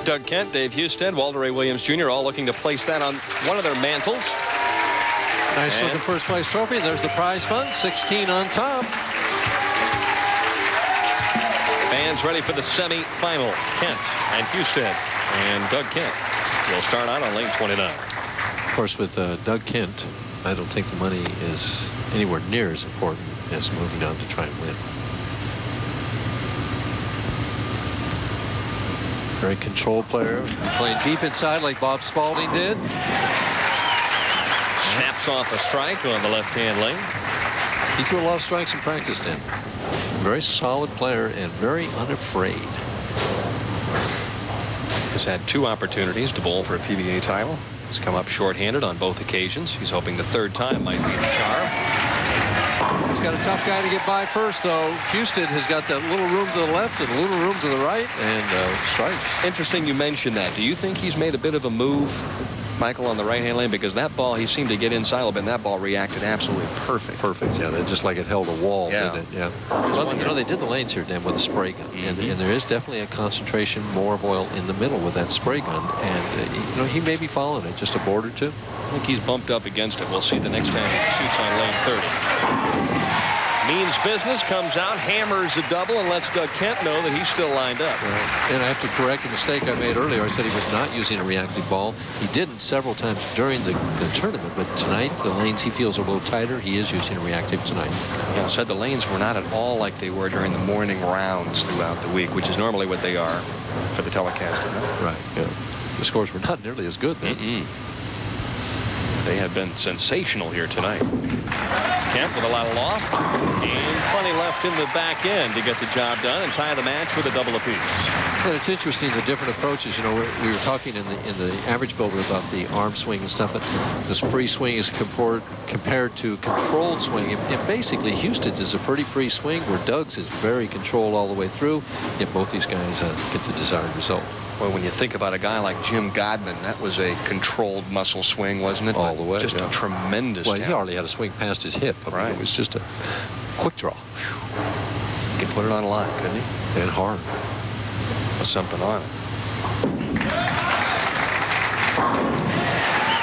Doug Kent, Dave Husted, Walter Ray Williams Jr. all looking to place that on one of their mantles. Nice looking first place trophy. There's the prize fund, 16 on top. Fans ready for the semi-final. Kent and Husted and Doug Kent will start out on lane 29. Of course, with Doug Kent, I don't think the money is anywhere near as important as moving on to try and win. Very controlled player, playing deep inside like Bob Spalding did. Snaps off a strike on the left-hand lane. He threw a lot of strikes in practice then. Very solid player and very unafraid. Has had 2 opportunities to bowl for a PBA title. He's come up shorthanded on both occasions. He's hoping the third time might be the charm. He's got a tough guy to get by first, though. Husted has got that little room to the left and a little room to the right, and strikes. Interesting you mentioned that. Do you think he's made a bit of a move, Michael, on the right-hand lane? Because that ball, he seemed to get inside a little bit, and that ball reacted absolutely perfect. Perfect, yeah. Just like it held a wall, yeah. didn't it? Yeah. Well, you know, they did the lanes here, Dan, with a spray gun. And there is definitely a concentration more of oil in the middle with that spray gun. And, you know, he may be following it just a board or two. I think he's bumped up against it. We'll see the next time he shoots on lane 30. Means business, comes out, hammers a double, and lets Doug Kent know that he's still lined up. Right. And I have to correct a mistake I made earlier. I said he was not using a reactive ball. He didn't several times during the tournament, but tonight the lanes he feels are a little tighter. He is using a reactive tonight. Yeah, said the lanes were not at all like they were during the morning rounds throughout the week, which is normally what they are for the telecast. Right. Yeah. The scores were not nearly as good then. They have been sensational here tonight. Kent with a lot of loft and plenty left in the back end to get the job done and tie the match with a double apiece. And it's interesting the different approaches. You know, we were talking in the average builder about the arm swing and stuff. This free swing is compared to controlled swing. And basically, Husted's is a pretty free swing, where Doug's is very controlled all the way through. Yet both these guys get the desired result. Well, when you think about a guy like Jim Godman, that was a controlled muscle swing, wasn't it? All the way. Just a tremendous Well, talent. he hardly had a swing past his hip. I mean, it was just a quick draw. He could put it on a line, couldn't he? And hard. With something on it.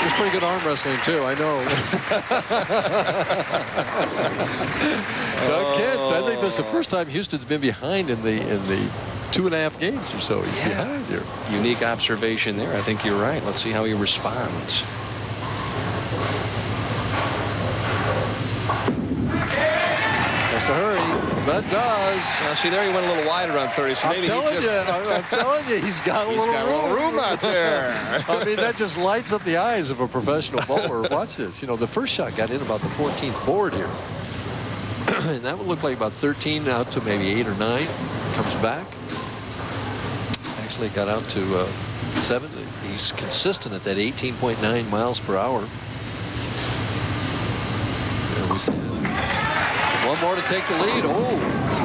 It was pretty good arm wrestling, too, I know. Doug Kent, I think this is the first time Houston's been behind in the 2.5 games or so. He's behind here. Unique observation there. I think you're right. Let's see how he responds. Has to hurry, but does. Now, see, there he went a little wider on 30. So I'm telling you, he's got a little room out there. I mean, that just lights up the eyes of a professional bowler. Watch this. You know, the first shot got in about the 14th board here. And that would look like about 13 out to maybe 8 or 9. Comes back. Actually got out to 7. He's consistent at that 18.9 miles per hour. There we see it. One more to take the lead. Oh,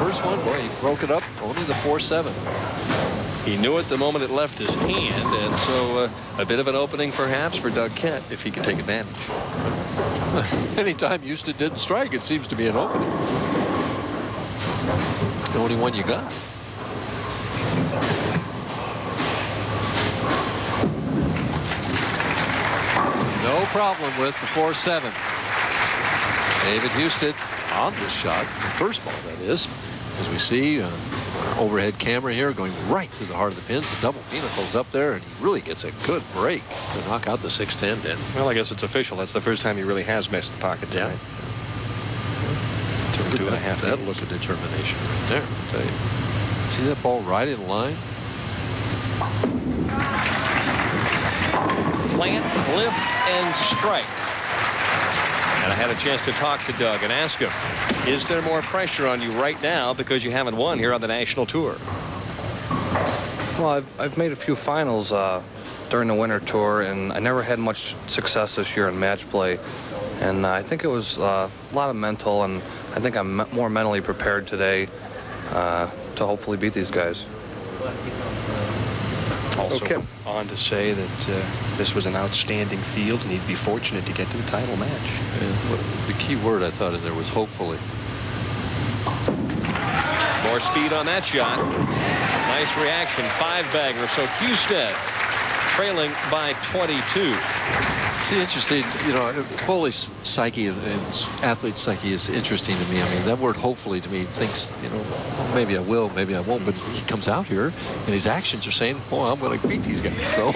first one, boy, he broke it up. Only the 4-7. He knew it the moment it left his hand, and so a bit of an opening perhaps for Doug Kent if he could take advantage. Anytime Houston didn't strike, it seems to be an opening. The only one you got. No problem with the 4-7. David Husted on this shot, the first ball that is, as we see overhead camera here going right through the heart of the pins. The double pinnacle's up there, and he really gets a good break to knock out the 610 then. Well, I guess it's official. That's the first time he really has missed the pocket tonight. Yeah. 2.5. That look of determination right there, I'll tell you. See that ball right in line? Plant, lift, and strike. And I had a chance to talk to Doug and ask him, is there more pressure on you right now because you haven't won here on the national tour? Well, I've made a few finals during the winter tour, and I never had much success this year in match play. And I think it was a lot of mental, and I think I'm more mentally prepared today to hopefully beat these guys. Also on to say that this was an outstanding field, and he'd be fortunate to get to the title match. The key word I thought in there was hopefully. More speed on that shot. Nice reaction. 5-bagger. So Husted trailing by 22. See, interesting, you know, Foley's psyche and athlete's psyche is interesting to me. I mean, that word hopefully to me thinks, you know, maybe I will, maybe I won't, but he comes out here and his actions are saying, oh, I'm going to beat these guys. So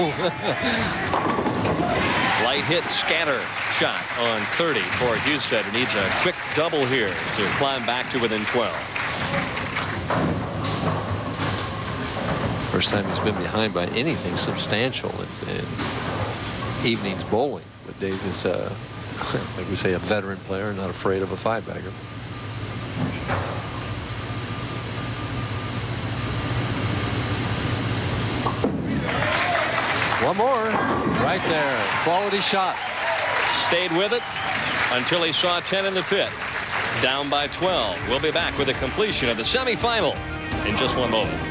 light hit scatter shot on 30 for Husted, who needs a quick double here to climb back to within 12. First time he's been behind by anything substantial in evenings bowling. But Dave is, like we say, a veteran player, not afraid of a 5-bagger. One more. Right there. Quality shot. Stayed with it until he saw 10 in the 5th. Down by 12. We'll be back with a completion of the semifinal in just one moment.